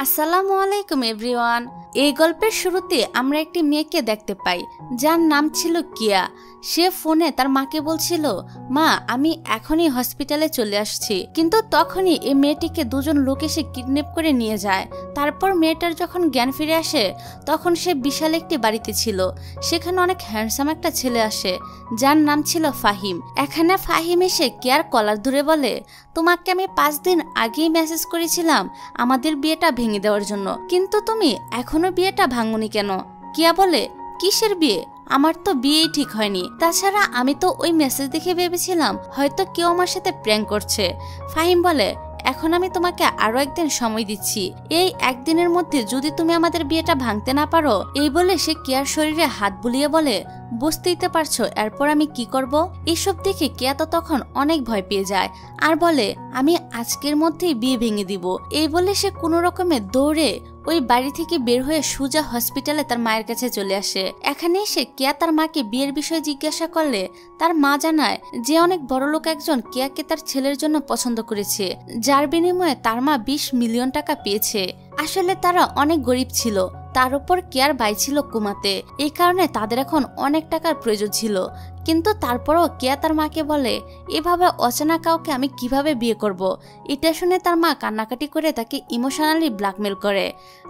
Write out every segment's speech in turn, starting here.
আসসালামু আলাইকুম এভরিওয়ান। এই গল্পের শুরুতে আমরা একটি মেয়েকে দেখতে পাই যার নাম ছিল কিয়া। সে ফোনে তার মাকে বলছিল, মা আমি এখনই হসপিটালে চলে আসছি। কিন্তু তখনই এই মেয়েটিকে দুজন লোক এসে কিডন্যাপ করে নিয়ে যায়। তারপর মেয়েটার যখন জ্ঞান ফিরে আসে তখন সে বিশাল একটি বাড়িতে ছিল। সেখানে অনেক হ্যান্ডসাম একটা ছেলে আসে যার নাম ছিল ফাহিম। এখানে ফাহিম এসে কিয়ার কলার ধরে বলে, তোমাকে আমি 5 দিন আগেই মেসেজ করেছিলাম আমাদের বিয়েটা ভেঙে দেওয়ার জন্য, কিন্তু তুমি এখনো বিয়েটা ভাঙনি কেন? কিয়া বলে, কিসের বিয়ে? আমার তো বিয়েই ঠিক হয়নি। তাছাড়া আমি তো ওই মেসেজ দেখে ভেবেছিলাম হয়তো কেউ আমার সাথে প্র্যাঙ্ক করছে। ফাহিম বলে, এখন আমি তোমাকে আরো একদিন সময় দিচ্ছি। এই একদিনের মধ্যে যদি তুমি আমাদের বিয়েটা ভাঙতে না পারো। এই বলে সে কিয়ার শরীরে হাত বুলিয়ে বলে, বুঝতেই তো পারছো এরপর আমি কি করব। এইসব দেখে কিয়া তো তখন অনেক ভয় পেয়ে যায় আর বলে, আমি আজকের মধ্যেই বিয়ে ভেঙে দিব। এই বলে সে কোনো রকমে দৌড়ে ওই বাড়ি থেকে বের হয়ে সুজা হসপিটালে তার মায়ের কাছে চলে আসে। এখানে এসে কিয়া তার মাকে বিয়ের বিষয়ে জিজ্ঞাসা করলে তার মা জানায় যে অনেক বড়লোক একজন কিয়াকে তার ছেলের জন্য পছন্দ করেছে, যার বিনিময়ে তার মা 20 মিলিয়ন টাকা পেয়েছে। আসলে তারা অনেক গরিব ছিল, তার উপর কিয়ার ভাই ছিল কোমাতে। এই কারণে তাদের এখন অনেক টাকার প্রয়োজন ছিল। কিন্তু তারপরও কিয়া তার মাকে বলে, এভাবে অচেনা কাউকে আমি কিভাবে বিয়ে করব। এটা শুনে তার মা কান্নাকাটি করে তাকে ইমোশনালি ব্ল্যাকমেল করে,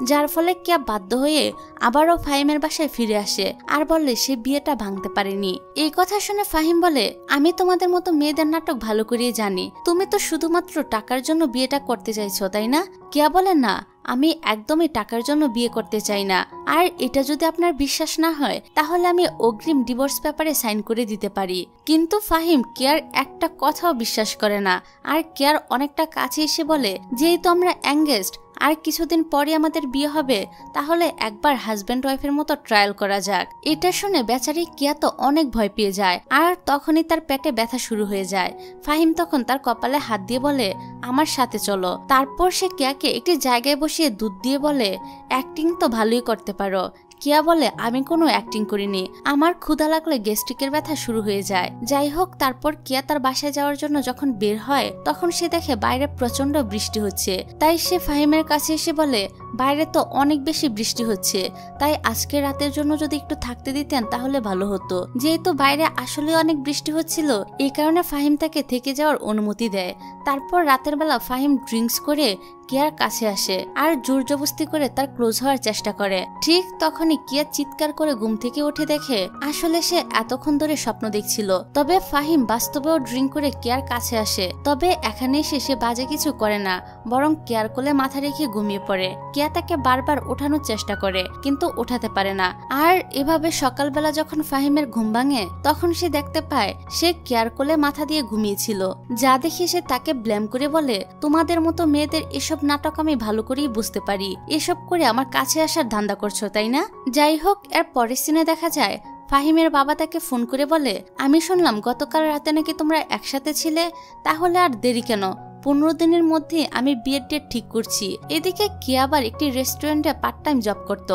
যার ফলে কিয়া বাধ্য হয়ে আবারও ফাহিমের বাসায় ফিরে আসে আর বলে সে বিয়েটা ভাঙতে পারেনি। এই কথা শুনে ফাহিম বলে, আমি তোমাদের মতো মেয়েদের নাটক ভালো করেই জানি। তুমি তো শুধুমাত্র টাকার জন্য বিয়েটা করতে চাইছো, তাই না? কিয়া বলে, না, আমি একদমই টাকার জন্য বিয়ে করতে চাই না। আর এটা যদি আপনার বিশ্বাস না হয় তাহলে আমি অগ্রিম ডিভোর্স পেপারে সাইন করে দিতে পারি। কিন্তু ফাহিম কিয়ার একটা কথাও বিশ্বাস করে না আর কিয়ার অনেকটা কাছে এসে বলে, যেহেতু আমরা এঙ্গেজড আর কিছুদিন পরে আমাদের বিয়ে হবে, তাহলে একবার হাজব্যান্ড ওয়াইফের মতো ট্রায়াল করা যাক। এটা শুনে বেচারি কিয়া তো অনেক ভয় পেয়ে যায় আর তখনই তার পেটে ব্যথা শুরু হয়ে যায়। ফাহিম তখন তার কপালে হাত দিয়ে বলে, আমার সাথে চলো। তারপর সে কিয়াকে একটি জায়গায় বসিয়ে দুধ দিয়ে বলে, অ্যাক্টিং তো ভালোই করতে পারো। কিয়া বলে, আমি কোনো অ্যাক্টিং করিনি, আমার ক্ষুধা লাগলে গ্যাস্ট্রিকের ব্যথা শুরু হয়ে যায়। যাই হোক, তারপর কিয়া তার বাসায় যাওয়ার জন্য যখন বের হয় তখন সে দেখে বাইরে প্রচন্ড বৃষ্টি হচ্ছে। তাই সে ফাহিমের কাছে এসে বলে, বাইরে তো অনেক বেশি বৃষ্টি হচ্ছে, তাই আজকে রাতের জন্য যদি একটু থাকতে দিতেন তাহলে ভালো হতো। যেহেতু বাইরে আসলে অনেক বৃষ্টি হচ্ছিল এই কারণে ফাহিম তাকে থেকে যাওয়ার অনুমতি দেয়। তারপর রাতের বেলা ফাহিম ড্রিঙ্কস করে কিয়ার কাছে আসে আর জোর জবস্তি করে তার ক্লোজ হওয়ার চেষ্টা করে। ঠিক তখনই কিয়া চিৎকার করে ঘুম থেকে উঠে দেখে আসলে সে এতক্ষণ ধরে স্বপ্ন দেখছিল। তবে ফাহিম বাস্তবেও ড্রিঙ্ক করে কিয়ার কাছে আসে। তবে এখানে এসে সে বাজে কিছু করে না, বরং কিয়ার কোলে মাথা রেখে ঘুমিয়ে পড়ে। কিয়া তাকে বারবার ওঠানোর চেষ্টা করে কিন্তু ওঠাতে পারে না। আর এভাবে সকালবেলা যখন ফাহিমের ঘুম ভাঙে তখন সে দেখতে পায় সে কিয়ার কোলে মাথা দিয়ে ঘুমিয়েছিল। যা দেখে সে তাকে ব্লেম করে বলে, তোমাদের মতো মেয়েদের এসব নাটক আমি ভালো করেই বুঝতে পারি, এসব করে আমার কাছে আসার ধান্দা করছো তাই না? যাই হোক, এর পরের সিনে দেখা যায় ফাহিমের বাবা তাকে ফোন করে বলে, আমি শুনলাম গতকাল রাতে নাকি তোমরা একসাথে ছিলে, তাহলে আর দেরি কেন? 15 দিনের মধ্যে আমি বিয়ের ডেট ঠিক করছি। এদিকে কিয়া আবার একটি রেস্টুরেন্টে পার্ট টাইম জব করত,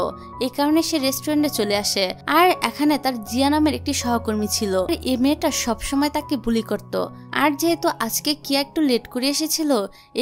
এই কারণে সে রেস্টুরেন্টে চলে আসে। আর এখানে তার জিয়া নামের একটি সহকর্মী ছিল। এই মেয়েটা সবসময় তাকে বুলি করত। আর যেহেতু আজকে কিয়া একটু লেট করে এসেছিল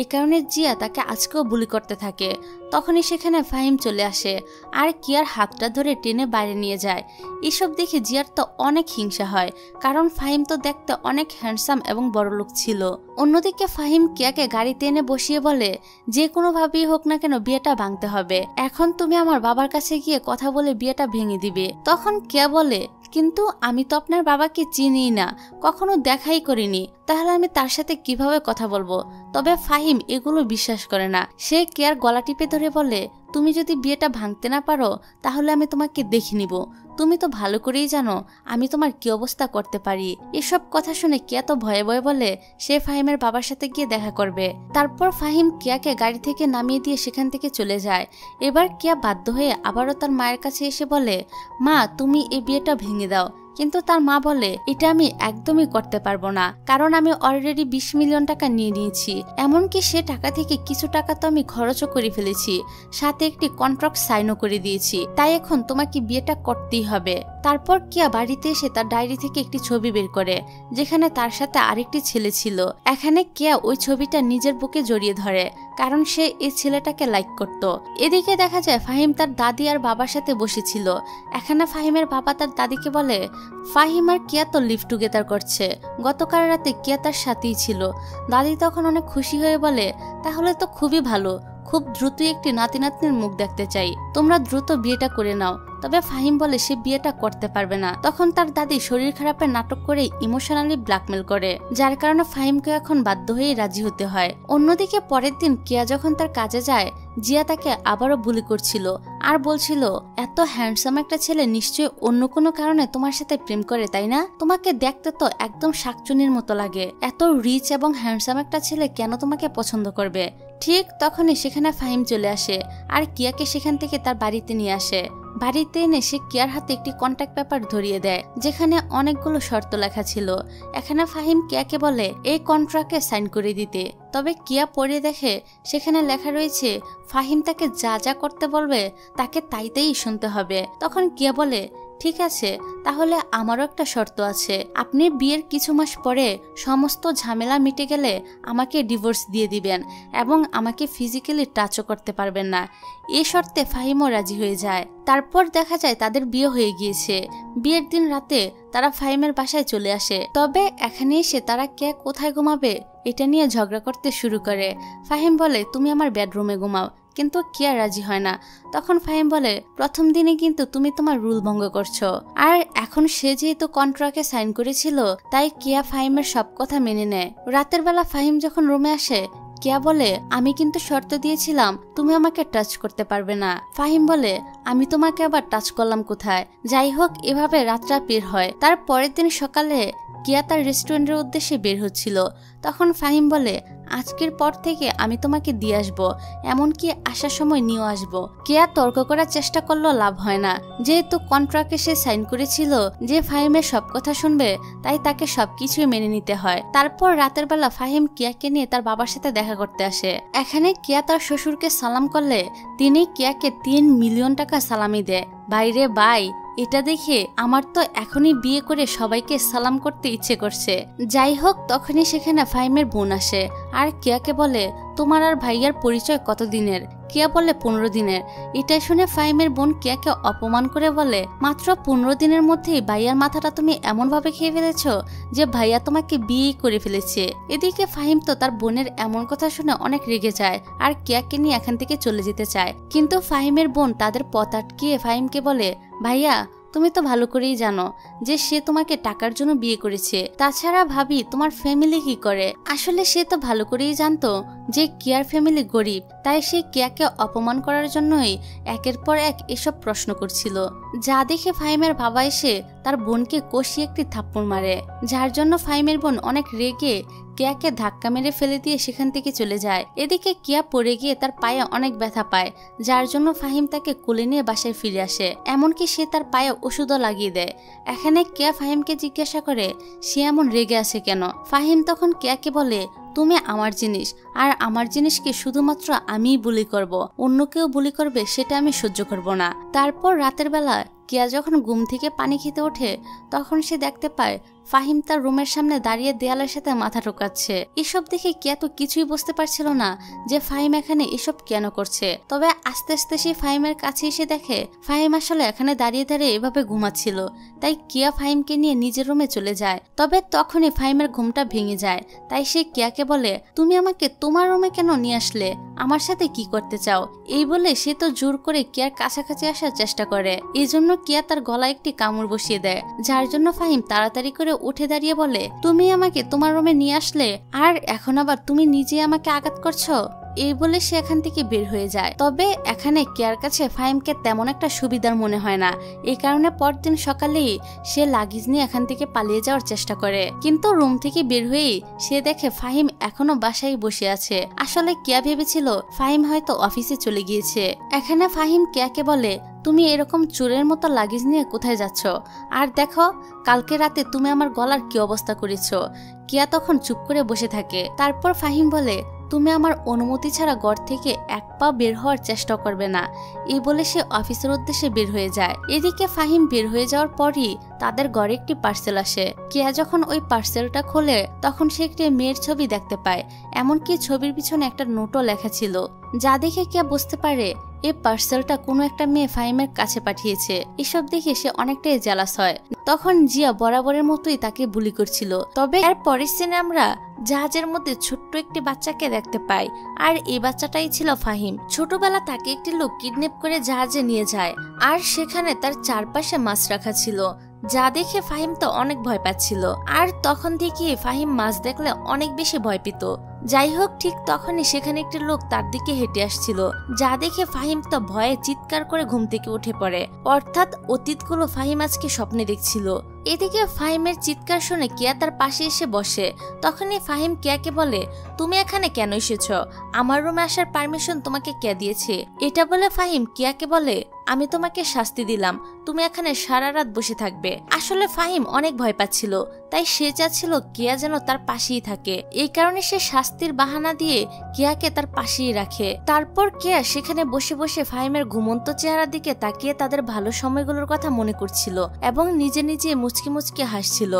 এই কারণে জিয়া তাকে আজকেও বুলি করতে থাকে। তখনই সেখানে ফাহিম চলে আসে আর কিয়ার হাতটা ধরে টেনে বাইরে নিয়ে যায়। এসব দেখে জিয়ার তো অনেক হিংসা হয়, কারণ ফাহিম তো দেখতে অনেক হ্যান্ডসাম এবং বড়লোক ছিল। অন্যদিকে ফাহিম কিয়াকে গাড়িতে এনে বসিয়ে বলে, যে কোনো ভাবেই হোক না কেন বিয়েটা ভাঙতে হবে। এখন তুমি আমার বাবার কাছে গিয়ে কথা বলে বিয়েটা ভেঙে দিবে। তখন কিয়া বলে, কিন্তু আমি তো আপনার বাবাকে চিনি না, কখনো দেখাই করিনি, তাহলে আমি তার সাথে কিভাবে কথা বলবো? তবে ফাহিম এগুলো বিশ্বাস করে না। সে কিয়ার গলা টিপে ধরে বলে, তুমি যদি বিয়েটা ভাঙতে না পারো তাহলে আমি তোমাকে দেখে নিব। তুমি তো ভালো করেই জানো আমি তোমার কি অবস্থা করতে পারি। এসব কথা শুনে কিয়া তো ভয়ে ভয়ে বলে সে ফাহিমের বাবার সাথে গিয়ে দেখা করবে। তারপর ফাহিম কিয়াকে গাড়ি থেকে নামিয়ে দিয়ে সেখান থেকে চলে যায়। এবার কিয়া বাধ্য হয়ে আবারও তার মায়ের কাছে এসে বলে, মা তুমি এই বিয়েটা ভেঙে দাও। কিন্তু তার মা বলে, এটা আমি একদমই করতে পারবো না, কারণ আমি অলরেডি 20 মিলিয়ন টাকা নিয়ে নিয়েছি। এমনকি সে টাকা থেকে কিছু টাকা তো আমি খরচও করে ফেলেছি, সাথে একটি কন্ট্রাক্ট সাইনও করে দিয়েছি, তাই এখন তোমাকে বিয়েটা করতেই হবে। তারপর কিয়া বাড়িতে এসে তার ডায়েরি থেকে একটি ছবি বের করে যেখানে তার সাথে আরেকটি ছেলে ছিল। এখানে কিয়া ওই ছবিটা নিজের বুকে জড়িয়ে ধরে, কারণ সে এই ছেলেটাকে লাইক করত। এদিকে দেখা যায় ফাহিম তার দাদি আর বাবার সাথে বসেছিল। এখানে ফাহিমের বাবা তার দাদিকে বলে, ফাহিম আর কিয়া তো লিভ টুগেদার করছে, গতকাল রাতে কিয়া তার সাথেই ছিল। দাদি তখন অনেক খুশি হয়ে বলে, তাহলে তো খুবই ভালো, খুব দ্রুতই একটি নাতি নাতনির মুখ দেখতে চাই, তোমরা দ্রুত বিয়েটা করে নাও। তবে ফাহিম বলে সে বিয়েটা করতে পারবে না। তখন তার দাদি শরীর খারাপের নাটক করে ইমোশনালি ব্ল্যাকমেল করে, যার কারণে ফাহিমকে এখন বাধ্য হয়ে রাজি হতে হয়। অন্যদিকে পরের দিন কিয়া যখন তার কাজে যায়, জিয়া তাকে আবারও বুলি করছিল আর বলছিল, এত হ্যান্ডসাম একটা ছেলে নিশ্চয়ই অন্য কোনো কারণে তোমার সাথে প্রেম করে, তাই না? তোমাকে দেখতে তো একদম শাকচুনির মতো লাগে, এত রিচ এবং হ্যান্ডসাম একটা ছেলে কেন তোমাকে পছন্দ করবে? ঠিক তখনই সেখানে ফাহিম চলে আসে আর কিয়াকে সেখান থেকে তার বাড়িতে নিয়ে আসে। বাড়িতে এনে সে কিয়ার হাতে একটি কন্ট্যাক্ট পেপার ধরিয়ে দেয়, যেখানে অনেকগুলো শর্ত লেখা ছিল। এখানে ফাহিম কিয়াকে বলে এই কন্ট্রাক্টে সাইন করে দিতে। তবে কিয়া পড়ে দেখে সেখানে লেখা রয়েছে ফাহিম তাকে যা যা করতে বলবে তাকে তাই শুনতে হবে। তখন কিয়া বলে, ঠিক আছে, তাহলে আমারও একটা শর্ত আছে, আপনি বিয়ের কিছু মাস পরে সমস্ত ঝামেলা মিটে গেলে আমাকে ডিভোর্স দিয়ে দিবেন এবং আমাকে ফিজিক্যালি টাচও করতে পারবেন না। এই শর্তে ফাহিমও রাজি হয়ে যায়। তারপর দেখা যায় তাদের বিয়ে হয়ে গিয়েছে। বিয়ের দিন রাতে তারা ফাহিমের বাসায় চলে আসে। তবে এখানে এসে তারা কে কোথায় ঘুমাবে এটা নিয়ে ঝগড়া করতে শুরু করে। ফাহিম বলে, তুমি আমার বেডরুমে ঘুমাও, কিন্তু কিয়া রাজি হয় না। তখন ফাহিম বলে, প্রথম দিনে কিন্তু তুমি তোমার রুল ভঙ্গ করছো, আর এখন সে যেহেতু কন্ট্রাক্টে সাইন করেছিল তাই কিয়া ফাহিমের সব কথা মেনে নেয়। রাতের বেলা ফাহিম যখন রুমে আসে, কিয়া বলে, আমি কিন্তু শর্ত দিয়েছিলাম তুমি আমাকে টাচ করতে পারবে না। ফাহিম বলে, আমি তোমাকে আবার টাচ করলাম কোথায়? যাই হোক, এভাবে রাতটা বের হয়। তার পরের দিন সকালে কিয়া তার রেস্টুরেন্টের উদ্দেশ্যে বের হচ্ছিল। তখন ফাহিম বলে, আজকের পর থেকে আমি তোমাকে দিয়ে আসবো, এমনকি আসার সময় নিয়েও আসবো। কিয়া তর্ক করার চেষ্টা করলেও লাভ হয় না, যেহেতু কন্ট্রাক্টে সে সাইন করেছিল যে ফাহিমের সব কথা শুনবে, তাই তাকে সবকিছুই মেনে নিতে হয়। তারপর রাতের বেলা ফাহিম কিয়াকে নিয়ে তার বাবার সাথে দেখা করতে আসে। এখানে কিয়া তার শ্বশুরকে সালাম করলে তিনি কিয়াকে 3 মিলিয়ন টাকা সালামি দেয়। বাইরে বাই, এটা দেখে আমার তো এখনই বিয়ে করে সবাইকে সালাম করতে ইচ্ছে করছে। যাই হোক, তখনই সেখানে ফাহিমের বোন আসে আর কিয়াকে বলে, তোমার আর ভাইয়ার পরিচয় কতদিনের? কিয়া বলে 15 দিনের। এটা শুনে ফাহিমের বোন কিয়াকে অপমান করে বলে, মাত্র 15 দিনের মধ্যেই ভাইয়ার মাথাটা তুমি এমন ভাবে খেয়ে ফেলেছো যে ভাইয়া তোমাকে বিয়ে করে ফেলেছে। এদিকে ফাহিম তো তার বোনের এমন কথা শুনে অনেক রেগে যায় আর কিয়াকে নিয়ে এখান থেকে চলে যেতে চায়। কিন্তু ফাহিমের বোন তাদের পথ আটকিয়ে ফাহিমকে বলে, ভাইয়া তুমি তো ভালো করেই জানো যে সে তোমাকে টাকার জন্য বিয়ে করেছে, তাছাড়া ভাবি তোমার ফ্যামিলি কি করে? আসলে সে তো ভালো করেই জানতো যে কিয়ার ফ্যামিলি গরিব, তাই সে কিয়াকে অপমান করার জন্যই একের পর এক এসব প্রশ্ন করছিল। যা দেখে ফাহিমের বাবা এসে তার বোনকে কষিয়ে একটি থাপ্পড় মারে, যার জন্য ফাহিমের বোন অনেক রেগে কিয়াকে ধাক্কা মেরে ফেলে দিয়ে সেখান থেকে চলে যায়। এদিকে কিয়া পড়ে গিয়ে তার পায়ে অনেক ব্যথা পায়, যার জন্য ফাহিম তাকে কোলে নিয়ে বাসায় ফিরে আসে, এমনকি সে তার পায়ে ওষুধও লাগিয়ে দেয়। এখানে কিয়া ফাহিমকে জিজ্ঞাসা করে সে এমন রেগে আছে কেন। ফাহিম তখন কিয়াকে বলে, তুমি আমার জিনিস, আর আমার জিনিসকে শুধুমাত্র আমিই বুলি করব, অন্য কেউ বুলি করবে সেটা আমি সহ্য করব না। তারপর রাতের বেলা কিয়া যখন ঘুম থেকে পানি খেতে ওঠে, তখন সে দেখতে পায় ফাহিম তার রুমের সামনে দাঁড়িয়ে দেয়ালের সাথে মাথা ঠোকাচ্ছে। এসব দেখে কিয়া তো কিছুই বুঝতে পারছিল না যে ফাহিম এখানে এসব কেন করছে। তবে আস্তে আস্তে সে ফাহিমের কাছে এসে দেখে ফাহিম আসলে এখানে দাঁড়িয়ে দাঁড়িয়ে এভাবে ঘুমাচ্ছিল। তাই কিয়া ফাহিমকে নিয়ে নিজের রুমে চলে যায়। তবে তখনই ফাহিমের ঘুমটা ভেঙে যায়। তাই সে কিয়াকে বলে, তুমি আমাকে তোমার রুমে কেন নিয়ে আসলে? আমার সাথে কি করতে চাও? এই বলে সে তো জোর করে কিয়ার কাছাকাছি আসার চেষ্টা করে। এই জন্য কিয়া তার গলায় একটি কামড় বসিয়ে দেয়, যার জন্য ফাহিম তাড়াতাড়ি করে উঠে দাঁড়িয়ে বলে, তুমি আমাকে তোমার রুমে নিয়ে আসলে আর এখন আবার তুমি নিজে আমাকে আঘাত করছো? এই বলে সে এখান থেকে বের হয়ে যায়। তবে এখানে কিয়ার কাছে ফাহিমকে তেমন একটা সুবিধার মনে হয় না, এই কারণে পরদিন সকালেই সে লাগেজ নিয়ে এখান থেকে পালিয়ে যাওয়ার চেষ্টা করে। কিন্তু রুম থেকে বের হয়েই সে দেখে ফাহিম এখনো বাসায় বসে আছে। আসলে কিয়া ভেবেছিল ফাহিম হয়তো অফিসে চলে গিয়েছে। এখানে ফাহিম কিয়াকে বলে, তুমি এরকম চোরের মতো লাগেজ নিয়ে কোথায় যাচ্ছ? আর দেখো, কালকে রাতে তুমি আমার গলার কি অবস্থা করেছো। কিয়া তখন চুপ করে বসে থাকে। তারপর ফাহিম বলে, তুমি আমার অনুমতি ছাড়া ঘর থেকে এক পা বের হওয়ার চেষ্টা করবে না। এই বলে সে অফিসের উদ্দেশ্যে বের হয়ে যায়। এদিকে ফাহিম বের হয়ে যাওয়ার পরই তাদের ঘরে একটি পার্সেল আসে। কেয়া যখন ওই পার্সেলটা খোলে তখন সে একটি মেয়ের ছবি দেখতে পায়, এমনকি ছবির পিছনে একটা নোটও লেখা ছিল, যা দেখে কেয়া বুঝতে পারে এই পার্সেলটা কোনো একটা মেয়ে ফাহিমের কাছে পাঠিয়েছে। এসব দেখে সে অনেকটাই জেলাস হয়। তখন জিয়া বরাবরের মতোই তাকে বুলি করছিল। তবে এর পরের সিনে আমরা জাহাজের মধ্যে ছোট্ট একটি বাচ্চাকে দেখতে পাই, আর এই বাচ্চাটাই ছিল ফাহিম। ছোটবেলা তাকে একটি লোক কিডন্যাপ করে জাহাজে নিয়ে যায়, আর সেখানে তার চারপাশে মাছ রাখা ছিল, যা দেখে ফাহিম তো অনেক ভয় পাচ্ছিল। আর তখন থেকে ফাহিম মাছ দেখলে অনেক বেশি ভয় পেত। যাই হোক, ঠিক তখনই সেখানে একটি লোক তার দিকে হেঁটে আসছিল, যা দেখে ফাহিম তো ভয়ে চিৎকার করে ঘুম থেকে উঠে পড়ে। অর্থাৎ অতীতগুলো ফাহিম আজকে স্বপ্নে দেখছিল। এদিকে ফাহিমের চিৎকার শুনে কেয়া তার পাশে এসে বসে। তখনই ফাহিম কেয়াকে বলে, তুমি এখানে কেন এসেছ? আমার রুমে আসার পারমিশন তোমাকে কে দিয়েছে? এটা বলে ফাহিম কেয়াকে বলে, আমি তোমাকে শাস্তি দিলাম, তুমি এখানে সারা রাত বসে থাকবে। আসলে ফাহিম অনেক ভয় পাচ্ছিল, তাই সে চাচ্ছিল কেয়া যেন তার পাশেই থাকে। এই কারণে সে শাস্তির বাহানা দিয়ে কেয়াকে তার পাশেই রাখে। তারপর কেয়া সেখানে বসে বসে ফাহিমের ঘুমন্ত চেহারার দিকে তাকিয়ে তাদের ভালো সময়গুলোর কথা মনে করছিল এবং নিজে নিজে মুচকি মুচকি হাসছিল,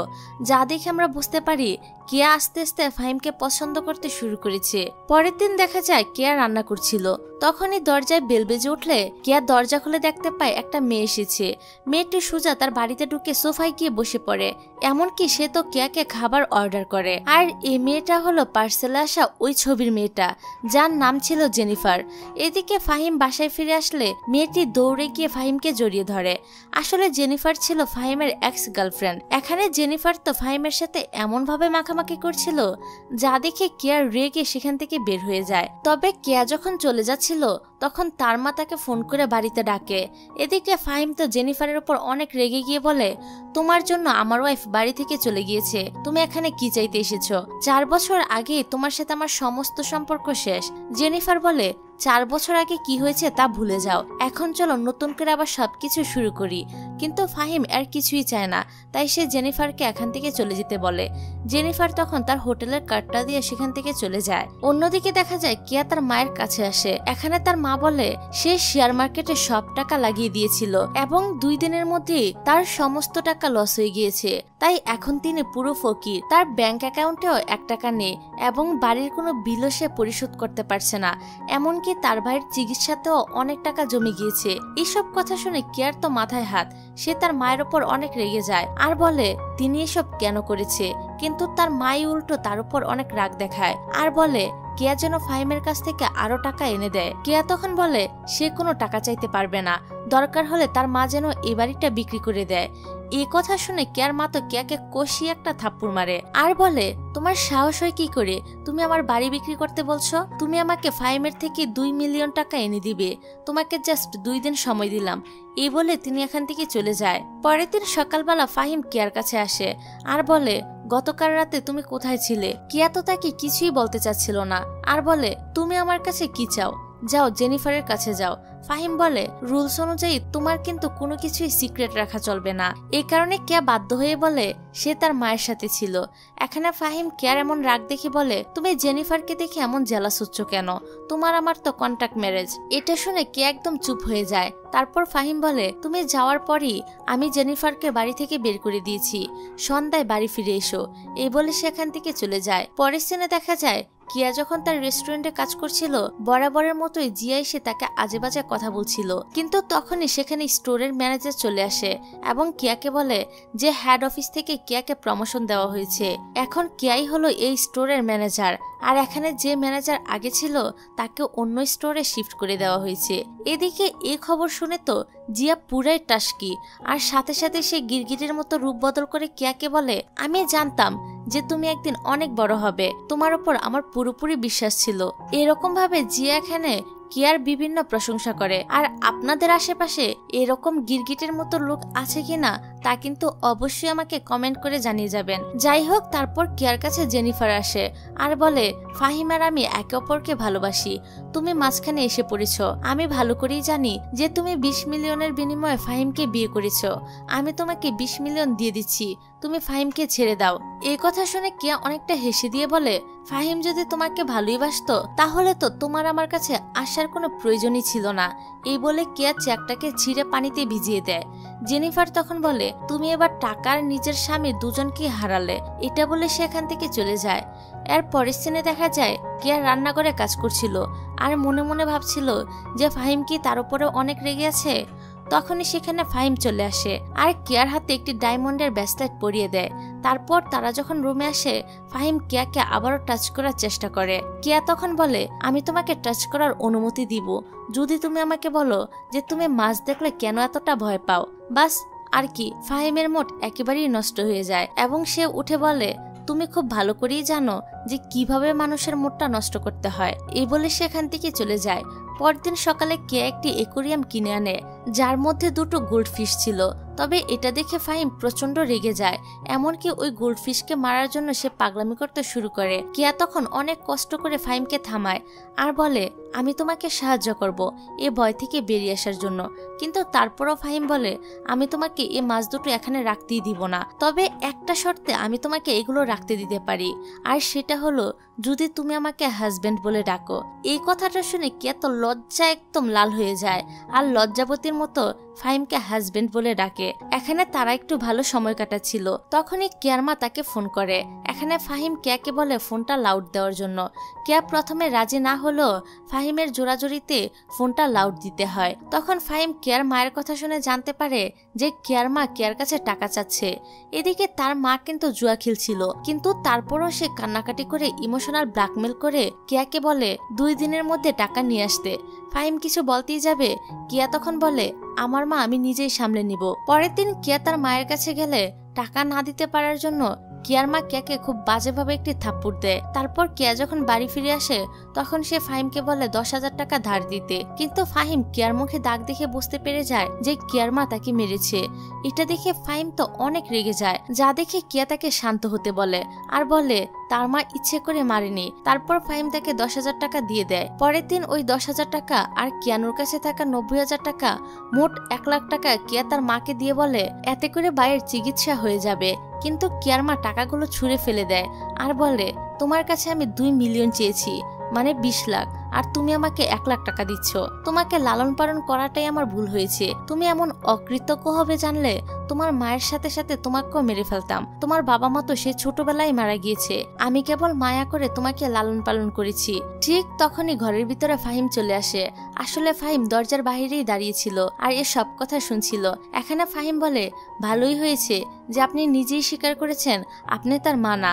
যা দেখে আমরা বুঝতে পারি কেয়া আস্তে আস্তে ফাহিমকে পছন্দ করতে শুরু করেছে। পরের দিন দেখা যায় কেয়া রান্না করছিল। তখনই দরজায় বেল বেজে উঠলে কেয়া দরজা খুলে দেখতে পায় একটা মেয়ে এসেছে। মেয়েটি সোজা তার বাড়িতে ঢুকে সোফায় গিয়ে বসে পড়ে, এমনকি সে তো কেয়াকে খাবার অর্ডার করে। আর এই মেয়েটা হলো পার্সেলে আসা ওই ছবির মেয়েটা, যার নাম ছিল জেনিফার। এদিকে ফাহিম বাসায় ফিরে আসলে মেয়েটি দৌড়ে গিয়ে ফাহিমকে জড়িয়ে ধরে। আসলে জেনিফার ছিল ফাহিমের এক্স গার্লফ্রেন্ড। এখানে জেনিফার তো ফাহিমের সাথে এমন ভাবে মাখামাখি করছিল, যা দেখে কেয়া রেগে সেখান থেকে বের হয়ে যায়। তবে কেয়া যখন চলে যাচ্ছিল তখন তার মা তাকে ফোন করে বাড়িতে ডাকে। এদিকে ফাহিম তো জেনিফারের উপর অনেক রেগে গিয়ে বলে, তোমার জন্য আমার ওয়াইফ বাড়ি থেকে চলে গিয়েছে, তুমি এখানে কি চাইতে এসেছো? 4 বছর আগে তোমার সাথে আমার সমস্ত সম্পর্ক শেষ। জেনিফার বলে, 4 বছর আগে কি হয়েছে তা ভুলে যাও, এখন চলো নতুন করে আবার সবকিছু শুরু করি। কিন্তু ফাহিম আর কিছুই চায় না, তাই সে জেনিফারকে এখান থেকে চলে যেতে বলে। জেনিফার তখন তার হোটেলের কার্ডটা দিয়ে সেখান থেকে চলে যায়। অন্যদিকে দেখা যায় কেয়া তার মায়ের কাছে আসে। এখানে তার মা বলে সে শেয়ার মার্কেটে সব টাকা লাগিয়ে দিয়েছিল এবং 2 দিনের মধ্যেই তার সমস্ত টাকা লস হয়ে গিয়েছে, তাই এখন তিনি পুরো ফকির। তার ব্যাংক অ্যাকাউন্টেও 1 টাকা নেই এবং বাড়ির কোনো বিলও সে পরিশোধ করতে পারছে না, এমনকি তার ভাইয়ের চিকিৎসাতেও অনেক টাকা জমে গিয়েছে। এইসব কথা শুনে কেয়ার তো মাথায় হাত। সে তার মায়ের ওপর অনেক রেগে যায় আর বলে তিনি এসব কেন করেছে, কিন্তু তার মাই উল্টো তার উপর অনেক রাগ দেখায় আর বলে কেয়া যেন ফাহিমের কাছ থেকে আরো টাকা এনে দেয়। কেয়া তখন বলে সে কোনো টাকা চাইতে পারবে না, দরকার হলে তার মা যেন এই বাড়িটা বিক্রি করে দেয়। এই কথা শুনে কেয়ার মা তো কেয়াকে কষিয়ে একটা থাপ্পড় মারে আর বলে, তোমার সাহস হয় কি করে তুমি আমার বাড়ি বিক্রি করতে বলছো? তুমি আমাকে ফাহিমের থেকে 2 মিলিয়ন টাকা এনে দিবে, তোমাকে জাস্ট 2 দিন সময় দিলাম। এই বলে তিনি এখান থেকে চলে যায়। পরের দিন সকালবেলা ফাহিম কেয়ার কাছে আসে আর বলে, গতকাল রাতে তুমি কোথায় ছিলে? কেয়া তো তাকে কিছুই বলতে চাচ্ছিল না আর বলে, তুমি আমার কাছে কি চাও? যাও জেনিফারের কাছে যাও। ফাহিম বলে, রুলস অনুযায়ী তোমার কিন্তু কোনো কিছুই সিক্রেট রাখা চলবে না। এই কারণে কেয়া বাধ্য হয়ে বলে সে তার মায়ের সাথে ছিল। এখানে ফাহিম কেয়ার এমন রাগ দেখে বলে, তুমি জেনিফারকে দেখে এমন জেলাস হচ্ছ কেন? তোমার আমার তো কন্ট্রাক্ট ম্যারেজ। এটা শুনে কেয়া একদম চুপ হয়ে যায়। তারপর ফাহিম বলে, তুমি যাওয়ার পরই আমি জেনিফারকে বাড়ি থেকে বের করে দিয়েছি, সন্ধ্যায় বাড়ি ফিরে এসো। এই বলে সেখান থেকে চলে যায়। পরের সিনে দেখা যায় কিয়া যখন তার রেস্টুরেন্টে কাজ করছিল বরাবরের মতোই জিয়া এসে তাকে আজে বাজে কথা বলছিল, কিন্তু তখনই সেখানে স্টোরের ম্যানেজার চলে আসে এবং কিয়াকে বলে যে হেড অফিস থেকে কিয়াকে প্রমোশন দেওয়া হয়েছে, এখন কিয়াই হলো এই স্টোরের ম্যানেজার। আর এখানে যে ম্যানেজার আগে ছিল তাকে অন্য স্টোরে শিফট করে দেওয়া হয়েছে। এদিকে এই খবর শুনে তো জিয়া পুরাই টাসকি, আর সাথে সাথে সে গিরগিটের মতো রূপ বদল করে কিয়াকে বলে, আমি জানতাম যে তুমি একদিন অনেক বড় হবে, তোমার উপর আমার পুরোপুরি বিশ্বাস ছিল। এরকম ভাবে জিয়া এখানে কিয়ার বিভিন্ন প্রশংসা করে। আর আপনাদের আশেপাশে এরকম গিরগিটের মতো লোক আছে কিনা তা কিন্তু অবশ্যই আমাকে কমেন্ট করে জানিয়ে যাবেন। যাই হোক, তারপর কিয়ার কাছে জেনিফার আসে আর বলে, ফাহিম আর আমি একে অপরকে ভালোবাসি, তুমি মাঝখানে এসে পড়েছ। আমি ভালো করেই জানি যে তুমি 20 মিলিয়নের বিনিময়ে ফাহিমকে বিয়ে করেছ। আমি তোমাকে 20 মিলিয়ন দিয়ে দিচ্ছি, তুমি ফাহিমকে ছেড়ে দাও। এই কথা শুনে কিয়া অনেকটা হেসে দিয়ে বলে, ফাহিম যদি তোমাকে ভালোই বাসতো তাহলে তো তোমার আমার কাছে আসার কোনো প্রয়োজনই ছিল না। এই বলে কেয়া চেকটাকে ছিঁড়ে পানিতে ভিজিয়ে দেয়। জেনিফার তখন বলে, তুমি এবার টাকার নিজের স্বামী দুজনকে হারালে। এটা বলে সে এখান থেকে চলে যায়। এর পরের সিনে দেখা যায় কেয়া রান্নাঘরে কাজ করছিল আর মনে মনে ভাবছিল যে ফাহিম কি তার উপরে অনেক রেগে আছে। তখনই সেখানে ফাহিম চলে আসে আর কেয়ার হাতে একটি ডায়মন্ডের ব্রেসলেট পরিয়ে দেয়। তারপর তারা যখন রুমে আসে ফাহিম কেয়াকে আবারও টাচ করার চেষ্টা করে। কেয়া তখন বলে, আমি তোমাকে টাচ করার অনুমতি দিব যদি তুমি আমাকে বলো যে তুমি মাছ দেখলে কেন এতটা ভয় পাও। বাস আর কি। ফাহিমের মুড একেবারেই নষ্ট হয়ে যায় এবং সে উঠে বলে, তুমি খুব ভালো করেই জানো যে কিভাবে মানুষের মুডটা নষ্ট করতে হয়। এই বলে সে এখান থেকে চলে যায়। পরদিন সকালে কেয়া একটি অ্যাকোয়ারিয়াম কিনে আনে যার মধ্যে দুটো গোল্ডফিশ ছিল। তবে এটা দেখে ফাহিম প্রচন্ড রেগে যায়, এমনকি ওই গোল্ডফিশকে মারার জন্য সে পাগলামি করতে শুরু করে। কেয়া তখন অনেক কষ্ট করে ফাহিমকে থামায় আর বলে, আমি তোমাকে সাহায্য করব এই ভয় থেকে বেরিয়ে আসার জন্য। কিন্তু তারপরও ফাহিম বলে, আমি তোমাকে এই মাছ দুটো এখানে রাখতেই দিব না, তবে একটা শর্তে আমি তোমাকে এগুলো রাখতে দিতে পারি, আর সেটা হলো যদি তুমি আমাকে হাজবেন্ড বলে ডাকো। এই কথাটা শুনে কেয়া তো লজ্জা একদম লাল হয়ে যায় আর লজ্জাবতীর মতো ফাহিমকে হাজবেন্ড বলে ডাকে। এখানে তারা একটু ভালো সময় কাটাচ্ছিল। তখনই কেয়ার মা তাকে ফোন করে। এখানে ফাহিম কেয়াকে বলে ফোনটা লাউড দেওয়ার জন্য। কেয়া প্রথমে রাজি না হলেও ফাহিমের জোরাজোরিতে ফোনটা লাউড দিতে হয়। তখন ফাহিম কেয়ার মায়ের কথা শুনে জানতে পারে যে কেয়ার মা কেয়ার কাছে টাকা চাচ্ছে। এদিকে তার মা কিন্তু জুয়া খেলছিল, কিন্তু তারপরও সে কান্নাকাটি করে ইমোশনাল ব্ল্যাকমেল করে কেয়াকে বলে 2 দিনের মধ্যে টাকা নিয়ে আসতে। ফাহিম কিছু বলতেই যাবে, কেয়া তখন বলে, আমার মা আমি নিজেই সামলে নিব। পরের দিন কেয়া তার মায়ের কাছে গেলে টাকা না দিতে পারার জন্য কেয়ার মা কেয়াকে খুব বাজেভাবে একটি থাপ্পড় দেয়। তারপর কেয়া যখন বাড়ি ফিরে আসে তখন সে ফাহিমকে বলে 10,000 টাকা ধার দিতে, কিন্তু ফাহিম কেয়ার মুখে দাগ দেখে বুঝতে পেরে যায় যে কেয়ার মা তাকে মেরেছে। এটা দেখে ফাহিম তো অনেক রেগে যায়, যা দেখে কেয়া তাকে শান্ত হতে বলে আর বলে তার মা ইচ্ছে করে মারেনি। তারপর ফাহিম তাকে 10,000 টাকা দিয়ে দেয়। পরের দিন ওই 10,000 টাকা আর কেয়ানুর কাছে থাকা 90,000 টাকা, মোট 1 লাখ টাকা কেয়া তার মাকে দিয়ে বলে এতে করে ভাইয়ের চিকিৎসা হয়ে যাবে। কিন্তু কেয়ার মা টাকাগুলো ছুঁড়ে ফেলে দেয় আর বলে, তোমার কাছে আমি 2 মিলিয়ন চেয়েছি, মানে 20 লাখ, আর তুমি আমাকে 1 লাখ টাকা দিচ্ছ। তোমাকে লালন পালন করাটাই আমার ভুল হয়েছে। তুমি এমন অকৃতজ্ঞ হবে জানলে তোমার মায়ের সাথে সাথে তোমাকেও মেরে ফেলতাম। তোমার বাবা মা তো সে ছোটবেলায় মারা গিয়েছে, আমি কেবল মায়া করে তোমাকে লালন পালন করেছি। ঠিক তখনই ঘরের ভিতরে ফাহিম চলে আসে। আসলে ফাহিম দরজার বাহিরেই দাঁড়িয়েছিল আর এ সব কথা শুনছিল। এখানে ফাহিম বলে, ভালোই হয়েছে যে আপনি নিজেই স্বীকার করেছেন আপনি তার মা না।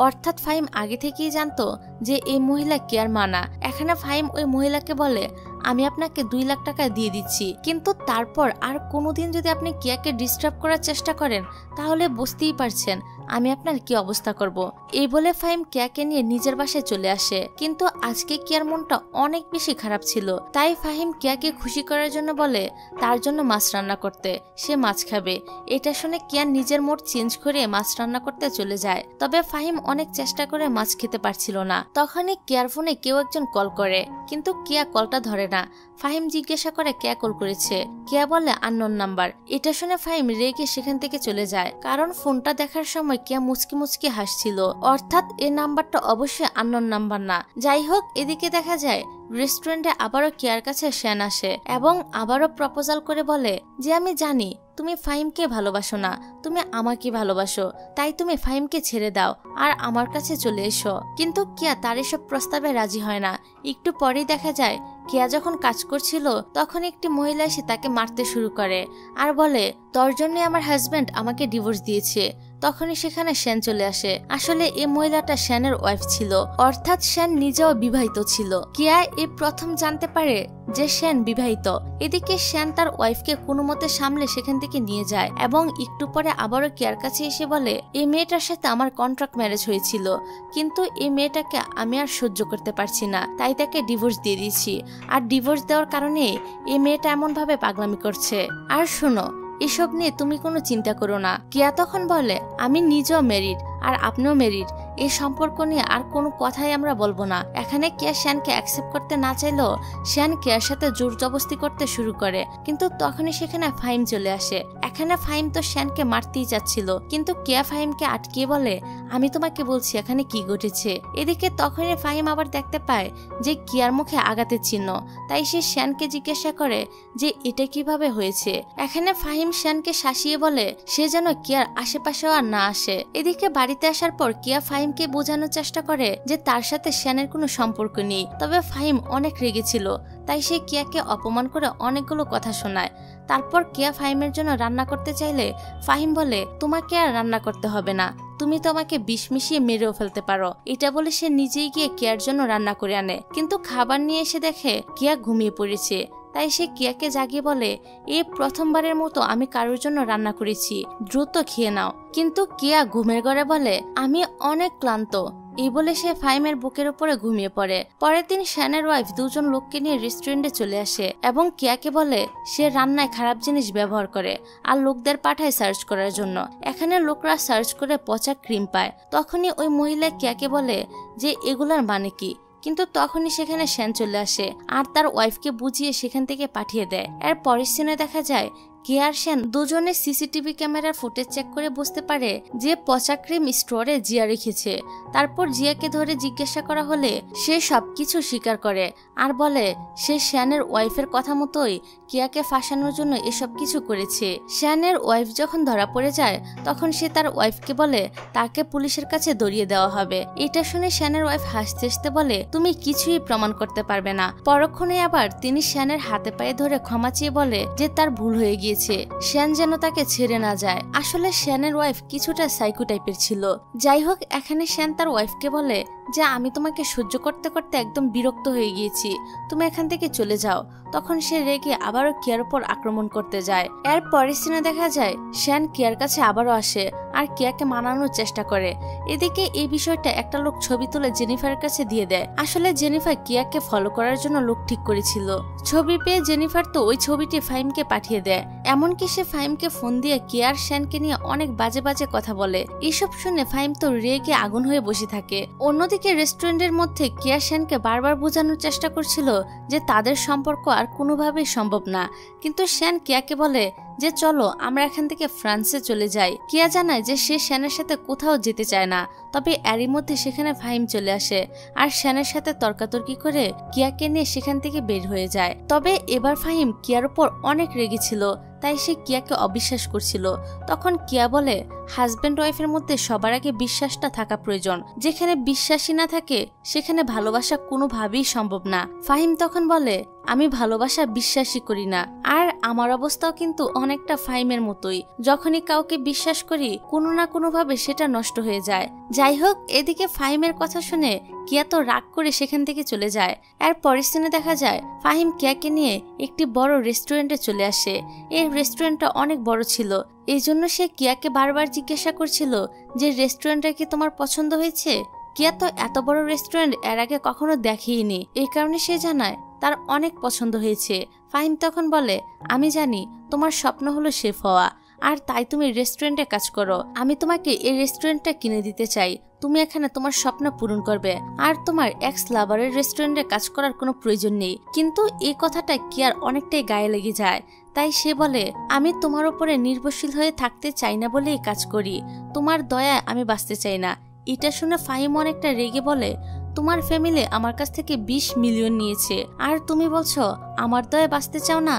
অর্থাৎ ফাহিম আগে থেকেই জানতো যে এই মহিলা কেয়ার মা না। এখানে ফাহিম ওই মহিলাকে বলে, আমি আপনাকে 2 লাখ টাকা দিয়ে দিচ্ছি, কিন্তু তারপর আর কোনোদিন যদি আপনি কেয়াকে ডিস্টার্ব করার চেষ্টা করেন তাহলে বুঝতেই পারছেন আমি আপনার কি অবস্থা করব। এই বলে ফাহিম কেয়াকে নিয়ে নিজের বাসায় চলে আসে। কিন্তু আজকে কেয়ার মনটা অনেক বেশি খারাপ ছিল, তাই ফাহিম কেয়াকে খুশি করার জন্য বলে তার জন্য মাছ রান্না করতে, সে মাছ খাবে। এটা শুনে কেয়া নিজের মোড চেঞ্জ করে মাছ রান্না করতে চলে যায়। তবে ফাহিম অনেক চেষ্টা করে মাছ খেতে পারছিল না। তখনই কেয়ার ফোনে কেউ একজন কল করে, কিন্তু কেয়া কলটা ধরে না। ফাহিম জিজ্ঞাসা করে কে কল করেছে। কেয়া বলে আননোন নাম্বার। এটা শুনে ফাহিম রেগে সেখান থেকে চলে যায়, কারণ ফোনটা দেখার সময় কেয়া মুচকি মুচকি হাসছিল, অর্থাৎ এই নাম্বারটা অবশ্যই আননোন নাম্বার না। যাই হোক, এদিকে দেখা যায় রেস্টুরেন্টে আবারও কেয়ার কাছে শ্যান আসে এবং আবারও প্রপোজাল করে বলে যে আমি জানি তুমি ফাহিমকে ভালোবাসো না, তুমি আমাকে ভালোবাসো, তাই তুমি ফাহিমকে ছেড়ে দাও আর আমার কাছে চলে এসো। কিন্তু কেয়া তার এসব প্রস্তাবে রাজি হয় না। একটু পরেই দেখা যায় কেয়া যখন কাজ করছিল তখন একটি মহিলা এসে তাকে মারতে শুরু করে আর বলে তোর জন্য আমার হাজবেন্ড আমাকে ডিভোর্স দিয়েছে। তখনই সেখানে শ্যান চলে আসে। আসলে এই মহিলাটা শ্যানের ওয়াইফ ছিল, অর্থাৎ শ্যান নিজেও বিবাহিত ছিল। কেয়া এই প্রথম জানতে পারে যে শ্যান বিবাহিত। এদিকে শ্যান তার ওয়াইফকে কোনো মতে সামলে সেখান থেকে নিয়ে যায় এবং একটু পরে আবারও কেয়ার কাছে এসে বলে এই মেয়েটার সাথে আমার কন্ট্রাক্ট ম্যারেজ হয়েছিল, কিন্তু এই মেয়েটাকে আমি আর সহ্য করতে পারছি না, তাই তাকে ডিভোর্স দিয়ে দিয়েছি। আর ডিভোর্স দেওয়ার কারণে এই মেয়েটা এমন ভাবে পাগলামি করছে। আর শোনো, এসব নিয়ে তুমি কোনো চিন্তা করো না। কেয়া তখন বলে আমি নিজেও ম্যারিড আর আপনিও ম্যারিড, এই সম্পর্ক নিয়ে আর কোনো কথাই আমরা বলবো না। এখানে কেয়া শ্যানকে অ্যাকসেপ্ট করতে না চাইলেও শ্যান কেয়ার সাথে জোর জবস্তি করতে শুরু করে, কিন্তু তখনই সেখানে ফাহিম চলে আসে। এখানে ফাহিম তো শ্যানকে মারতেই যাচ্ছিল, কিন্তু কেয়া ফাহিমকে আটকিয়ে বলে আমি তোমাকে বলছি এখানে কি ঘটেছে। এদিকে তখনই ফাহিম আবার দেখতে পায় যে কিয়ার মুখে আঘাতের চিহ্ন। তাই সে শ্যানকে জিজ্ঞাসা করে যে এটা কিভাবে হয়েছে। এখানে ফাহিম শ্যানকে শাসিয়ে বলে সে যেন কিয়ার আশেপাশেও আর না আসে। এদিকে বাড়িতে আসার পর কিয়া ফাহিমকে বোঝানোর চেষ্টা করে যে তার সাথে শ্যানের কোনো সম্পর্ক নেই। তবে ফাহিম অনেক রেগেছিল, তাই সে কিয়াকে অপমান করে অনেকগুলো কথা শোনায়। তারপর কিয়া ফাহিমের জন্য রান্না করতে চাইলে ফাহিম বলে তোমাকে আর রান্না করতে হবে না, তুমি তো আমাকে বিষ মিশিয়ে মেরেও ফেলতে পারো। এটা বলে সে নিজেই গিয়ে কিয়ার জন্য রান্না করে আনে, কিন্তু খাবার নিয়ে এসে দেখে কিয়া ঘুমিয়ে পড়েছে। তাই সে কিয়াকে জাগিয়ে বলে এই প্রথমবারের মতো আমি কারোর জন্য রান্না করেছি, দ্রুত খেয়ে নাও। কিন্তু কিয়া ঘুমের ঘরে বলে আমি অনেক ক্লান্ত। এই বলে সে ফাহিমের বুকের উপরে ঘুমিয়ে পড়ে। পরের দিন শ্যানের ওয়াইফ দুজন লোককে নিয়ে রেস্টুরেন্টে চলে আসে এবং কিয়াকে বলে সে রান্নায় খারাপ জিনিস ব্যবহার করে আর লোকদের পাঠায় সার্চ করার জন্য। এখানে লোকরা সার্চ করে পচা ক্রিম পায়। তখনই ওই মহিলা কিয়াকে বলে যে এগুলার মানে কি, কিন্তু তখনই সেখানে শ্যান চলে আসে আর তার ওয়াইফকে বুঝিয়ে সেখান থেকে পাঠিয়ে দেয়। এর পরের সিনে দেখা যায় কিয়া আর শ্যান দুজনে সিসিটিভি ক্যামেরার ফুটেজ চেক করে বুঝতে পারে যে পচা ক্রিম স্টোরে জিয়া রেখেছে। তারপর জিয়াকে ধরে জিজ্ঞাসা করা হলে সে সবকিছু স্বীকার করে আর বলে সে শ্যানের ওয়াইফের কথা মতোই কিয়াকে ফাঁসানোর জন্য এসব কিছু করেছে। শ্যানের ওয়াইফ যখন ধরা পড়ে যায় তখন সে তার ওয়াইফকে বলে তাকে পুলিশের কাছে ধরিয়ে দেওয়া হবে। এটা শুনে শ্যানের ওয়াইফ হাসতে হাসতে বলে তুমি কিছুই প্রমাণ করতে পারবে না। পরক্ষণে আবার তিনি শ্যানের হাতে পায়ে ধরে ক্ষমা চেয়ে বলে যে তার ভুল হয়ে গিয়েছে, শ্যান যেন তাকে ছেড়ে না যায়। আসলে শ্যানের ওয়াইফ কিছুটা সাইকো টাইপের ছিল। যাই হোক, এখানে শ্যান তার ওয়াইফকে বলে যে আমি তোমাকে সহ্য করতে করতে একদম বিরক্ত হয়ে গিয়েছি, তুমি এখান থেকে চলে যাও। তখন সে রেগে আবারও কিয়ার উপর আক্রমণ করতে যায়। এর পরের সিনে দেখা যায় শ্যান কিয়ার কাছে আবারও আসে আর কিয়াকে মানানোর চেষ্টা করে। এদিকে এই বিষয়টা একটা লোক ছবি তুলে জেনিফারের কাছে দিয়ে দেয়। আসলে জেনিফার কিয়াকে ফলো করার জন্য লোক ঠিক করেছিল। ছবি পেয়ে জেনিফার তো ওই ছবিটি ফাহিমকে পাঠিয়ে দেয়। এমনকি সে ফাহিমকে ফোন দিয়ে কিয়ার শ্যানকে নিয়ে অনেক বাজে বাজে কথা বলে। এসব শুনে ফাহিম তো রেগে আগুন হয়ে বসে থাকে। অন্যদিকে রেস্টুরেন্টের মধ্যে কিয়া শ্যানকে বারবার বোঝানোর চেষ্টা করছিল যে তাদের সম্পর্ক আর কোনোভাবেই সম্ভব না, কিন্তু শ্যান কিয়াকে বলে যে চলো আমরা এখান থেকে ফ্রান্সে চলে যাই। কিয়া জানায় যে সে শ্যানের সাথে কোথাও যেতে চায় না। তবে এরই মধ্যে সেখানে ফাহিম চলে আসে আর শ্যানের সাথে তর্কাতর্কি করে কিয়াকে নিয়ে সেখান থেকে বের হয়ে যায়। তবে এবার ফাহিম কিয়ার উপর অনেক রেগেছিল, তাই সে কিয়াকে অবিশ্বাস করছিল। তখন কিয়া বলে হাজব্যান্ড ওয়াইফের মধ্যে সবার আগে বিশ্বাসটা থাকা প্রয়োজন, যেখানে বিশ্বাসই না থাকে সেখানে ভালোবাসা কোনোভাবেই সম্ভব না। ফাহিম তখন বলে আমি ভালোবাসা বিশ্বাসই করি না, আর আমার অবস্থাও কিন্তু অনেকটা ফাহিমের মতোই। যখনই কাউকে বিশ্বাস করি কোনো না কোনো ভাবে সেটা নষ্ট হয়ে যায়। যাই হোক, এদিকে ফাহিমের কথা শুনে কিয়া তো রাগ করে সেখান থেকে চলে যায়। এর পরের সিনে দেখা যায় ফাহিম কিয়াকে নিয়ে একটি বড় রেস্টুরেন্টে চলে আসে। এই রেস্টুরেন্টটা অনেক বড় ছিল, এই জন্য সে কিয়াকে বারবার জিজ্ঞাসা করছিল যে রেস্টুরেন্টটা কি তোমার পছন্দ হয়েছে। কিয়া তো এত বড় রেস্টুরেন্ট এর আগে কখনো দেখেইনি, এই কারণে সে জানায় তার অনেক পছন্দ হয়েছে। ফাহিম তখন বলে আমি জানি তোমার স্বপ্ন হলো শেফ হওয়া, আর তাই তুমি রেস্টুরেন্টে কাজ করো। আমি তোমাকে এই রেস্টুরেন্টটা কিনে দিতে চাই, তুমি এখানে তোমার স্বপ্ন পূরণ করবে, আর তোমার এক্স লাভারের রেস্টুরেন্টে কাজ করার কোনো প্রয়োজন নেই। কিন্তু এই কথাটা কিয়ার অনেকটাই গায়ে লেগে যায়। তাই সে বলে আমি তোমার উপরে নির্ভরশীল হয়ে থাকতে চাই না বলেই কাজ করি, তোমার দয়ায় আমি বাঁচতে চাই না। এটা শুনে ফাহিম অনেকটা রেগে বলে তোমার ফ্যামিলি আমার কাছ থেকে 20 মিলিয়ন নিয়েছে, আর তুমি বলছো আমার দয়ায় বাঁচতে চাও না?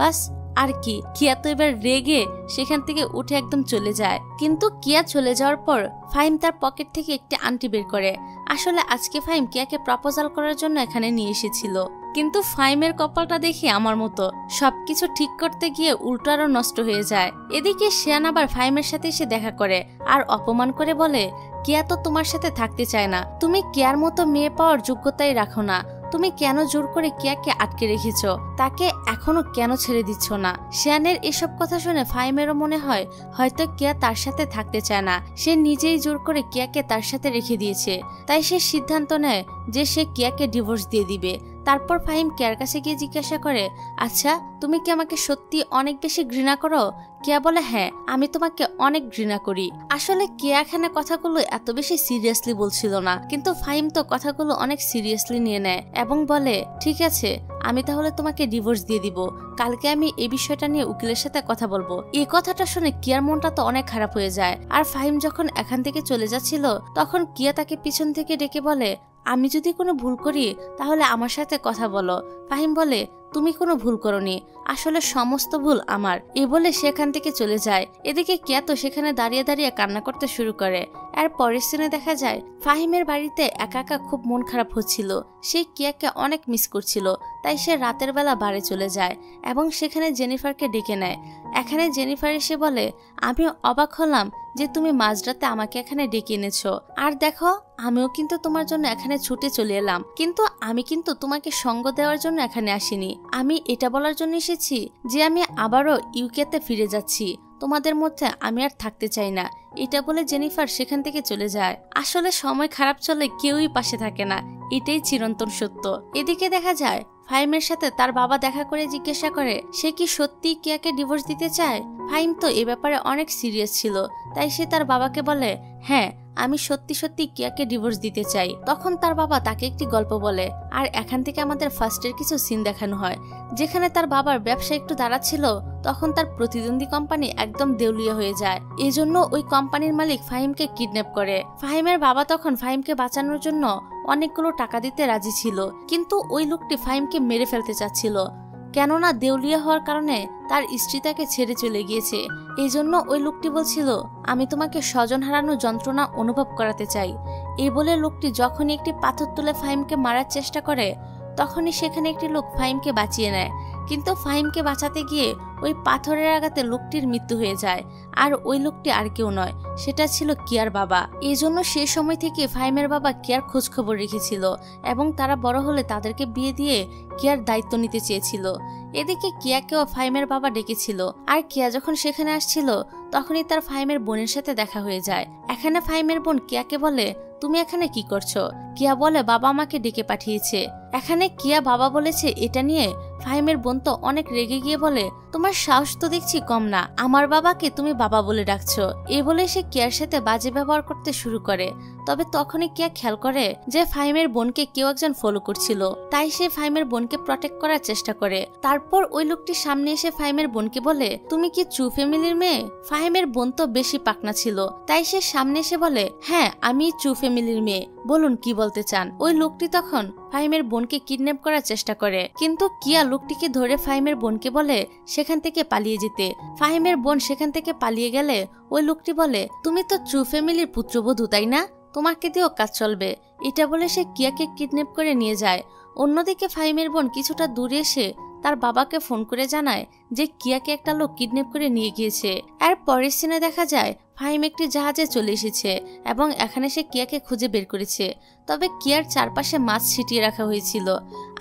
বাস আর কি। কিয়া তো এবার রেগে সেখান থেকে উঠে একদম চলে যায়। কিন্তু কিয়া চলে যাওয়ার পর ফাহিম তার পকেট থেকে একটি আংটি বের করে। আসলে আজকে ফাহিম কিয়াকে প্রপোজাল করার জন্য এখানে নিয়ে এসেছিল, কিন্তু ফাহিমের কপালটা দেখে আমার মতো সবকিছু ঠিক করতে গিয়ে উল্টো আরো নষ্ট হয়ে যায়। এদিকে শ্যান আবার ফাহিমের সাথে এসে দেখা করে আর অপমান করে বলে কিয়া তো তোমার সাথে থাকতে চায় না, তুমি কিয়ার মতো মেয়ে পাওয়ার যোগ্যতাই রাখো না, তুমি কেন জোর করে কিয়াকে আটকে রেখেছ, তাকে এখনো কেন ছেড়ে দিচ্ছ না। শ্যানের এসব কথা শুনে ফাহিমেরও মনে হয় হয়তো কিয়া তার সাথে থাকতে চায় না, সে নিজেই জোর করে কিয়াকে তার সাথে রেখে দিয়েছে। তাই সে সিদ্ধান্ত নেয় যে সে কিয়াকে ডিভোর্স দিয়ে দিবে। তারপর ফাহিম কেয়ার কাছে গিয়ে জিজ্ঞাসা করে, আচ্ছা তুমি কি আমাকে সত্যি অনেক বেশি ঘৃণা করো? কেয়া বলে, হ্যাঁ আমি তোমাকে অনেক ঘৃণা করি। আসলে কেয়া এখানে কথাগুলো এত বেশি সিরিয়াসলি বলছিল না, কিন্তু ফাহিম তো কথাগুলো অনেক সিরিয়াসলি নিয়ে নেয় এবং বলে, ঠিক আছে আমি তাহলে তোমাকে ডিভোর্স দিয়ে দিব, কালকে আমি এই বিষয়টা নিয়ে উকিলের সাথে কথা বলবো। এই কথাটা শুনে কিয়ার মনটা তো অনেক খারাপ হয়ে যায়। আর ফাহিম যখন এখান থেকে চলে যাচ্ছিল তখন কিয়া তাকে পিছন থেকে ডেকে বলে, আমি যদি কোনো ভুল করি তাহলে আমার সাথে কথা বলো। ফাহিম বলে, তুমি কোনো ভুল করনি, আসলে সমস্ত ভুল আমার। এই বলে সেখান থেকে চলে যায়। এদিকে কিয়া তো সেখানে দাঁড়িয়ে দাঁড়িয়ে কান্না করতে শুরু করে। আর পরের সিনে দেখা যায় ফাহিমের বাড়িতে একা একা খুব মন খারাপ হচ্ছিল। সে কিয়াকে অনেক মিস করছিল, তাই সে রাতের বেলা বাড়ি চলে যায় এবং সেখানে জেনিফারকে ডেকে নেয়। এখানে জেনিফার এসে বলে, আমি অবাক হলাম যে তুমি মাঝরাতে আমাকে এখানে ডেকে এনেছো। আর দেখো আমিও কিন্তু তোমার জন্য এখানে ছুটে চলে এলাম, কিন্তু আমি কিন্তু তোমাকে সঙ্গ দেওয়ার জন্য এখানে আসিনি। আমি এটা বলার জন্য এসেছি যে আমি আবারও ইউকেতে ফিরে যাচ্ছি, তোমাদের মধ্যে আমি আর থাকতে চাই না। এটা বলে জেনিফার সেখান থেকে চলে যায়। আসলে সময় খারাপ চলে কেউই পাশে থাকে না, এটাই চিরন্তন সত্য। এদিকে দেখা যায় ফাহিমের সাথে তার বাবা দেখা করে জিজ্ঞাসা করে, সে কি সত্যি কিয়াকে ডিভোর্স দিতে চায়? ফাহিম তো এ ব্যাপারে অনেক সিরিয়াস ছিল, তাই সে তার বাবাকে বলে, হ্যাঁ আমি সত্যি সত্যি কিয়াকে ডিভোর্স দিতে চাই। তখন তার বাবা তাকে একটি গল্প বলে, আর এখান থেকে আমাদের ফার্স্টের কিছু সিন দেখানো হয় যেখানে তার বাবার ব্যবসা একটু দাঁড়াচ্ছিল। তখন তার প্রতিদ্বন্দ্বী কোম্পানি একদম দেউলিয়া হয়ে যায়। এই জন্য ওই কোম্পানির মালিক ফাহিমকে কিডন্যাপ করে। ফাহিমের বাবা তখন ফাহিমকে বাঁচানোর জন্য অনেকগুলো টাকা দিতে রাজি ছিল, কিন্তু ওই লোকটি ফাহিমকে মেরে ফেলতে চাচ্ছিল, কেননা দেউলিয়া হওয়ার কারণে তার স্ত্রী তাকে ছেড়ে চলে গিয়েছে। এই জন্য ওই লোকটি বলছিল, আমি তোমাকে স্বজন হারানোর যন্ত্রণা অনুভব করাতে চাই। এই বলে লোকটি যখনই একটি পাথর তুলে ফাহিমকে মারার চেষ্টা করে তখনই সেখানে একটি লোক ফাহিমকে বাঁচিয়ে নেয়, কিন্তু ফাহিমকে বাঁচাতে গিয়ে ওই পাথরের আঘাতে লোকটির মৃত্যু হয়ে যায়। আর ওই লোকটি আর কেউ নয়, সেটা ছিল কিয়ার বাবা। এই জন্য সে সময় থেকে ফাহিমের বাবা কিয়ার খোঁজ খবর রেখেছিল এবং তারা বড় হলে তাদেরকে বিয়ে দিয়ে কিয়ার দায়িত্ব নিতে চেয়েছিল। এদিকে কিয়াকেও ফাহিমের বাবা ডেকেছিল, আর কিয়া যখন সেখানে আসছিল তখনই তার ফাহিমের বোনের সাথে দেখা হয়ে যায়। এখানে ফাহিমের বোন কিয়াকে বলে, তুমি এখানে কি করছো? কিয়া বলে, বাবা আমাকে ডেকে পাঠিয়েছে। এখানে কিয়া বাবা বলেছে এটা নিয়ে ফাহিমের বোন তো অনেক রেগে গিয়ে বলে, তোমার সাহস তো দেখছি কম না, আমার বাবাকে তুমি বাবা বলে ডাকছো। এই বলে সে কিয়ার সাথে বাজে ব্যবহার করতে শুরু করে। তবে তখনই কিয়া খেয়াল করে যে ফাহিমের বোনকে কেউ একজন ফলো করছিল, তাই সে ফাহিমের বোনকে প্রটেক্ট করার চেষ্টা করে। তারপর ওই লোকটির সামনে এসে ফাহিমের বোনকে বলে, তুমি কি চু ফ্যামিলির মেয়ে? ফাহিমের বোন তো বেশি পাকনা ছিল, তাই সে সামনে এসে বলে, হ্যাঁ আমি চু ফ্যামিলির মেয়ে, বলুন কি বলতে চান। ওই লোকটি তখন ফাহিমের বোনকে কিডন্যাপ করার চেষ্টা করে, কিন্তু কিয়া লোকটিকে ধরে ফাহিমের বোনকে বলে সেখান থেকে পালিয়ে যেতে। ফাহিমের বোন সেখান থেকে পালিয়ে গেলে ওই লোকটি বলে, তুমি তো চু ফ্যামিলির পুত্রবধূ তাই না, তোমাকে দিয়েও কাজ চলবে। এটা বলে সে কিয়াকে কিডন্যাপ করে নিয়ে যায়। অন্যদিকে ফাহিমের বোন কিছুটা দূরে এসে তার বাবাকে ফোন করে জানায় যে কিয়াকে একটা লোক কিডন্যাপ করে নিয়ে গিয়েছে। আর পরের সিনে দেখা যায় ফাহিম একটি জাহাজে চলে এসেছে এবং এখানে সে কিয়াকে খুঁজে বের করেছে। তবে কিয়ার চারপাশে মাছ ছিটিয়ে রাখা হয়েছিল।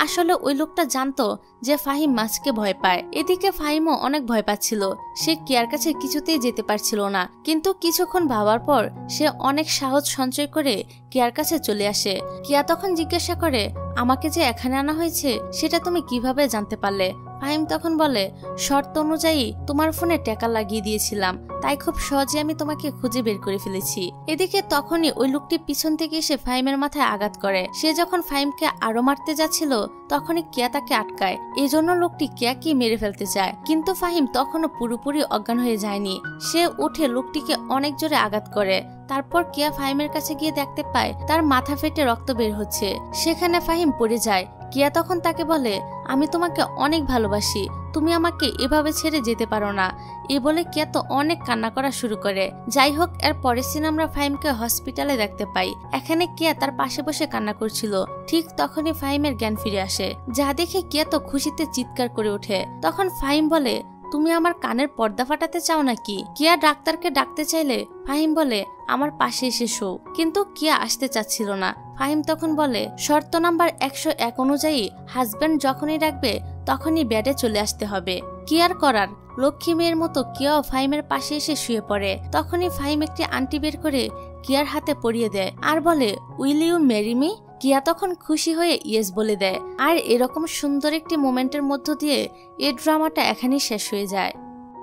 আসলে ওই লোকটা জানতো যে ফাহিম মাছকে ভয় পায়। এদিকে ফাহিমও অনেক ভয় পাচ্ছিল, সে কিয়ার কাছে কিছুতেই যেতে পারছিল না। কিন্তু কিছুক্ষণ ভাবার পর সে অনেক সাহস সঞ্চয় করে কিয়ার কাছে চলে আসে। কিয়া তখন জিজ্ঞাসা করে, আমাকে যে এখানে আনা হয়েছে সেটা তুমি কিভাবে জানতে পারলে? ফাহিম তখন বলে, শর্ত অনুযায়ী তোমার ফোনে ট্যাকার লাগিয়ে দিয়েছিলাম, তাই খুব সহজে আমি তোমাকে খুঁজে বের করে ফেলেছি। এদিকে তখনই ওই লোকটি পিছন থেকে এসে ফাহিমের মাথায় আঘাত করে। সে যখন ফাহিমকে আরো মারতে যাচ্ছিল তখনই কিয়া তাকে আটকায়। এজন্য লোকটি কিয়াকে মেরে ফেলতে চায়, কিন্তু ফাহিম তখনও পুরোপুরি অজ্ঞান হয়ে যায়নি। সে উঠে লোকটিকে অনেক জোরে আঘাত করে। তারপর কিয়া ফাহিমের কাছে গিয়ে দেখতে পায় তার মাথা ফেটে রক্ত বের হচ্ছে। সেখানে ফাহিম পড়ে যায়। কিয়া তখন তাকে বলে, আমি তোমাকে অনেক ভালোবাসি, তুমি আমাকে এভাবে ছেড়ে যেতে পারো না। এ বলে কিয়া তো অনেক কান্না করা শুরু করে। যাই হোক, এর পরের সিন আমরা ফাহিমকে হসপিটালে দেখতে পাই। এখানে কিয়া তার পাশে বসে কান্না করছিল। ঠিক তখনই ফাহিমের জ্ঞান ফিরে আসে, যা দেখে কিয়া তো খুশিতে চিৎকার করে ওঠে। তখন ফাহিম বলে, তুমি আমার কানের পর্দা ফাটাতে চাও নাকি? কিয়া ডাক্তারকে ডাকতে চাইলে ফাহিম বলে, আমার পাশে এসে শো। কিন্তু কিয়া আসতে চাচ্ছিল না। ফাহিম তখন বলে, শর্ত নাম্বার 101 অনুযায়ী হাজবেন্ড যখনই ডাকবে তখনই বেডে চলে আসতে হবে। কিয়ার করার লক্ষ্মী মেয়ের মতো কিয়াও ফাহিমের পাশে এসে শুয়ে পড়ে। তখনই ফাহিম একটি আংটি বের করে কিয়ার হাতে পরিয়ে দেয় আর বলে, উইল ইউ ম্যারি মি? কিয়া তখন খুশি হয়ে ইয়েস বলে দেয়। আর এরকম সুন্দর একটি মোমেন্টের মধ্য দিয়ে এই ড্রামাটা এখানেই শেষ হয়ে যায়।